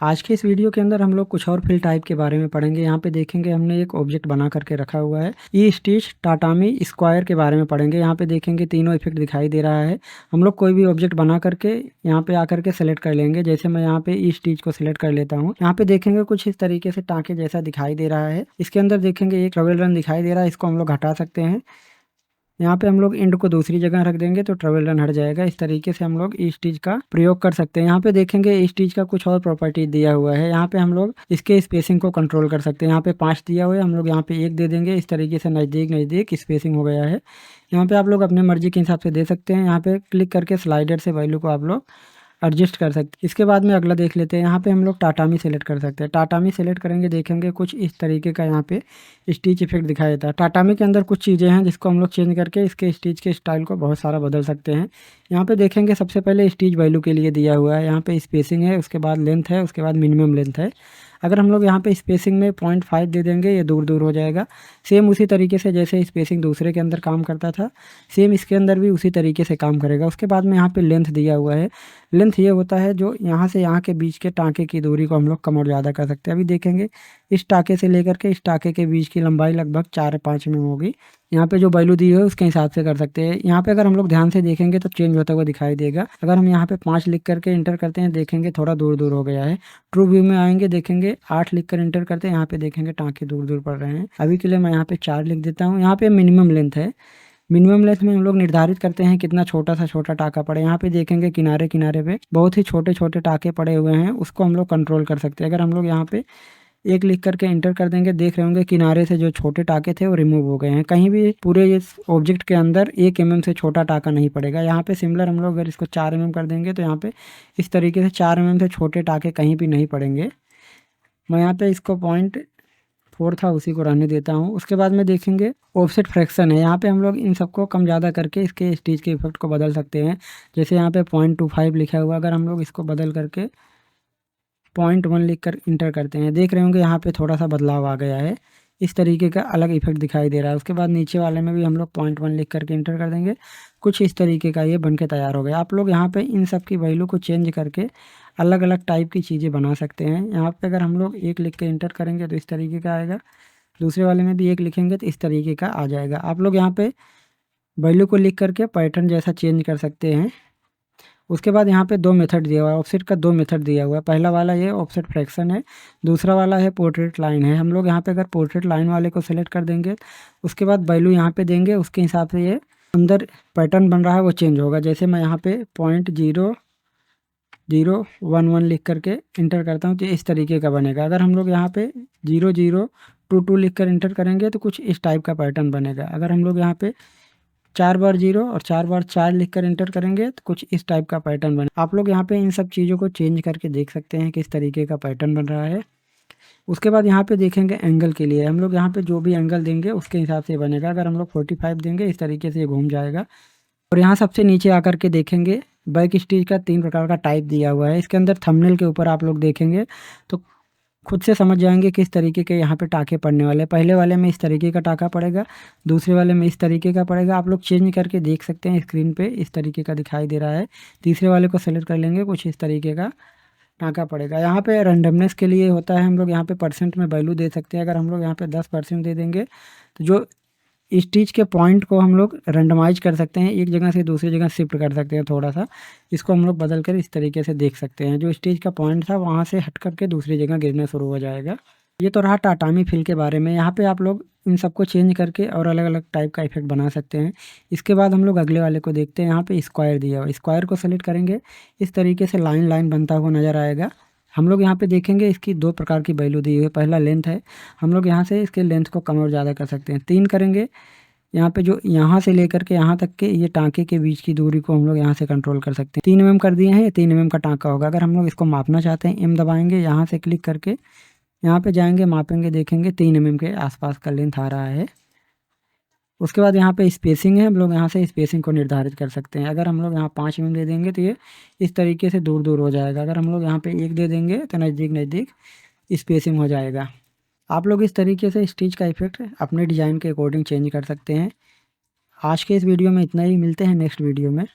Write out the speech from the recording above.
आज के इस वीडियो के अंदर हम लोग कुछ और फिल टाइप के बारे में पढ़ेंगे। यहाँ पे देखेंगे हमने एक ऑब्जेक्ट बना करके रखा हुआ है। ई स्टिच टाटामी स्क्वायर के बारे में पढ़ेंगे। यहाँ पे देखेंगे तीनों इफेक्ट दिखाई दे रहा है। हम लोग कोई भी ऑब्जेक्ट बना करके यहाँ पे आकर के सेलेक्ट कर लेंगे। जैसे मैं यहाँ पे ई स्टिच को सिलेक्ट कर लेता हूँ। यहाँ पे देखेंगे कुछ इस तरीके से टाँके जैसा दिखाई दे रहा है। इसके अंदर देखेंगे एक ट्रैवल रन दिखाई दे रहा है, इसको हम लोग हटा सकते हैं। यहाँ पे हम लोग इंड को दूसरी जगह रख देंगे तो ट्रैवल रन हट जाएगा। इस तरीके से हम लोग ई स्टिच का प्रयोग कर सकते हैं। यहाँ पे देखेंगे ई स्टिच का कुछ और प्रॉपर्टी दिया हुआ है। यहाँ पे हम लोग इसके स्पेसिंग को कंट्रोल कर सकते हैं। यहाँ पे 5 दिया हुआ है, हम लोग यहाँ पे 1 दे देंगे। इस तरीके से नज़दीक नज़दीक स्पेसिंग हो गया है। यहाँ पे आप लोग अपने मर्जी के हिसाब से दे सकते हैं। यहाँ पे क्लिक करके स्लाइडर से वैल्यू को आप लोग एडजस्ट कर सकते हैं। इसके बाद में अगला देख लेते हैं। यहाँ पे हम लोग टाटामी सेलेक्ट कर सकते हैं। टाटामी सेलेक्ट करेंगे, देखेंगे कुछ इस तरीके का यहाँ पे स्टिच इफेक्ट दिखाई देता है। टाटामी के अंदर कुछ चीज़ें हैं जिसको हम लोग चेंज करके इसके स्टिच के स्टाइल को बहुत सारा बदल सकते हैं। यहाँ पे देखेंगे सबसे पहले स्टिच वैल्यू के लिए दिया हुआ है। यहाँ पे स्पेसिंग है, उसके बाद लेंथ है, उसके बाद मिनिमम लेंथ है। अगर हम लोग यहाँ पे स्पेसिंग में 0.5 दे देंगे, ये दूर दूर हो जाएगा। सेम उसी तरीके से जैसे स्पेसिंग दूसरे के अंदर काम करता था, सेम इसके अंदर भी उसी तरीके से काम करेगा। उसके बाद में यहाँ पे लेंथ दिया हुआ है। लेंथ ये होता है जो यहाँ से यहाँ के बीच के टाँके की दूरी को हम लोग कम और ज़्यादा कर सकते हैं। अभी देखेंगे इस टाँके से लेकर के इस टाँके के बीच की लंबाई लगभग 4-5 mm होगी। यहाँ पे जो वैल्यू दी है उसके हिसाब से कर सकते हैं। यहाँ पे अगर हम लोग ध्यान से देखेंगे तो चेंज होता हुआ दिखाई देगा। अगर हम यहाँ पे 5 लिख करके इंटर करते हैं, देखेंगे थोड़ा दूर दूर हो गया है। ट्रू व्यू में आएंगे, देखेंगे 8 लिख कर इंटर करते हैं, यहाँ पे देखेंगे टाँके दूर दूर पड़ रहे हैं। अभी के लिए मैं यहाँ पे 4 लिख देता हूँ। यहाँ पे मिनिमम लेंथ है। मिनिमम लेंथ में हम लोग निर्धारित करते हैं कितना छोटा सा छोटा टाँका पड़े। यहाँ पे देखेंगे किनारे किनारे पे बहुत ही छोटे छोटे टाँके पड़े हुए हैं, उसको हम लोग कंट्रोल कर सकते हैं। अगर हम लोग यहाँ पे 1 लिख करके इंटर कर देंगे, देख रहे होंगे किनारे से जो छोटे टाँके थे वो रिमूव हो गए हैं। कहीं भी पूरे इस ऑब्जेक्ट के अंदर 1 mm से छोटा टाँका नहीं पड़ेगा। यहाँ पे सिमिलर हम लोग अगर इसको 4 mm कर देंगे तो यहाँ पे इस तरीके से 4 mm से छोटे टाँके कहीं भी नहीं पड़ेंगे। मैं यहाँ पे इसको 0.4 था उसी को रहने देता हूँ। उसके बाद में देखेंगे ऑफसेट फ्रैक्शन है। यहाँ पे हम लोग इन सबको कम ज़्यादा करके इसके स्टिच के इफेक्ट को बदल सकते हैं। जैसे यहाँ पे 0.25 लिखा हुआ, अगर हम लोग इसको बदल करके 0.1 लिख कर इंटर करते हैं, देख रहे होंगे यहाँ पे थोड़ा सा बदलाव आ गया है। इस तरीके का अलग इफेक्ट दिखाई दे रहा है। उसके बाद नीचे वाले में भी हम लोग 0.1 लिख करके इंटर कर देंगे, कुछ इस तरीके का ये बन के तैयार हो गया। आप लोग यहाँ पे इन सब की वैल्यू को चेंज करके अलग अलग टाइप की चीज़ें बना सकते हैं। यहाँ पे अगर हम लोग 1 लिख के इंटर करेंगे तो इस तरीके का आएगा, दूसरे वाले में भी 1 लिखेंगे तो इस तरीके का आ जाएगा। आप लोग यहाँ पे वैल्यू को लिख करके पैटर्न जैसा चेंज कर सकते हैं। उसके बाद यहाँ पे 2 मेथड दिया हुआ है। ऑफसेट का 2 मेथड दिया हुआ है। पहला वाला ये ऑफसेट फ्रैक्शन है, दूसरा वाला है पोर्ट्रेट लाइन है। हम लोग यहाँ पे अगर पोर्ट्रेट लाइन वाले को सेलेक्ट कर देंगे, उसके बाद वैल्यू यहाँ पे देंगे, उसके हिसाब से ये अंदर पैटर्न बन रहा है वो चेंज होगा। जैसे मैं यहाँ पे 0.0011 लिख करके इंटर करता हूँ तो इस तरीके का बनेगा। अगर हम लोग यहाँ पे 0022 लिख कर इंटर करेंगे तो कुछ इस टाइप का पैटर्न बनेगा। अगर हम लोग यहाँ पे 4 बार 0 और 4 बार 4 लिख कर इंटर करेंगे तो कुछ इस टाइप का पैटर्न बने। आप लोग यहाँ पे इन सब चीज़ों को चेंज करके देख सकते हैं किस तरीके का पैटर्न बन रहा है। उसके बाद यहाँ पे देखेंगे एंगल के लिए, हम लोग यहाँ पे जो भी एंगल देंगे उसके हिसाब से बनेगा। अगर हम लोग 45 देंगे इस तरीके से ये घूम जाएगा। और यहाँ सबसे नीचे आकर के देखेंगे बैक स्टिच का 3 प्रकार का टाइप दिया हुआ है। इसके अंदर थंबनेल के ऊपर आप लोग देखेंगे तो खुद से समझ जाएंगे किस तरीके के यहाँ पे टाँके पड़ने वाले। पहले वाले में इस तरीके का टाँका पड़ेगा, दूसरे वाले में इस तरीके का पड़ेगा। आप लोग चेंज करके देख सकते हैं, स्क्रीन पे इस तरीके का दिखाई दे रहा है। तीसरे वाले को सेलेक्ट कर लेंगे, कुछ इस तरीके का टाँका पड़ेगा। यहाँ पे रैंडमनेस के लिए होता है, हम लोग यहाँ पे परसेंट में वैल्यू दे सकते हैं। अगर हम लोग यहाँ पे 10% दे देंगे तो जो स्टिच के पॉइंट को हम लोग रैंडमाइज कर सकते हैं, एक जगह से दूसरी जगह शिफ्ट कर सकते हैं थोड़ा सा। इसको हम लोग बदल कर इस तरीके से देख सकते हैं, जो स्टिच का पॉइंट था वहाँ से हट करके दूसरी जगह गिरना शुरू हो जाएगा। ये तो रहा टाटामी फिल के बारे में। यहाँ पे आप लोग इन सबको चेंज करके और अलग अलग टाइप का इफेक्ट बना सकते हैं। इसके बाद हम लोग अगले वाले को देखते हैं। यहाँ पे स्क्वायर दिया हुआ, स्क्वायर को सेलेक्ट करेंगे, इस तरीके से लाइन लाइन बनता हुआ नज़र आएगा। हम लोग यहाँ पे देखेंगे इसकी 2 प्रकार की वैल्यू दी हुई है। पहला लेंथ है, हम लोग यहाँ से इसके लेंथ को कम और ज़्यादा कर सकते हैं। 3 करेंगे, यहाँ पे जो यहाँ से लेकर के यहाँ तक के ये टाँके के बीच की दूरी को हम लोग यहाँ से कंट्रोल कर सकते हैं। 3 mm कर दिए हैं, ये 3 mm का टाँका होगा। अगर हम लोग इसको मापना चाहते हैं, एम दबाएंगे, यहाँ से क्लिक करके यहाँ पे जाएंगे, मापेंगे, देखेंगे 3 mm के आसपास का लेंथ आ रहा है। उसके बाद यहाँ पे स्पेसिंग है, हम लोग यहाँ से स्पेसिंग को निर्धारित कर सकते हैं। अगर हम लोग यहाँ 5 mm दे देंगे तो ये इस तरीके से दूर दूर हो जाएगा। अगर हम लोग यहाँ पे 1 दे देंगे तो नज़दीक नज़दीक स्पेसिंग हो जाएगा। आप लोग इस तरीके से स्टिच का इफेक्ट अपने डिज़ाइन के अकॉर्डिंग चेंज कर सकते हैं। आज के इस वीडियो में इतना ही, मिलते हैं नेक्स्ट वीडियो में।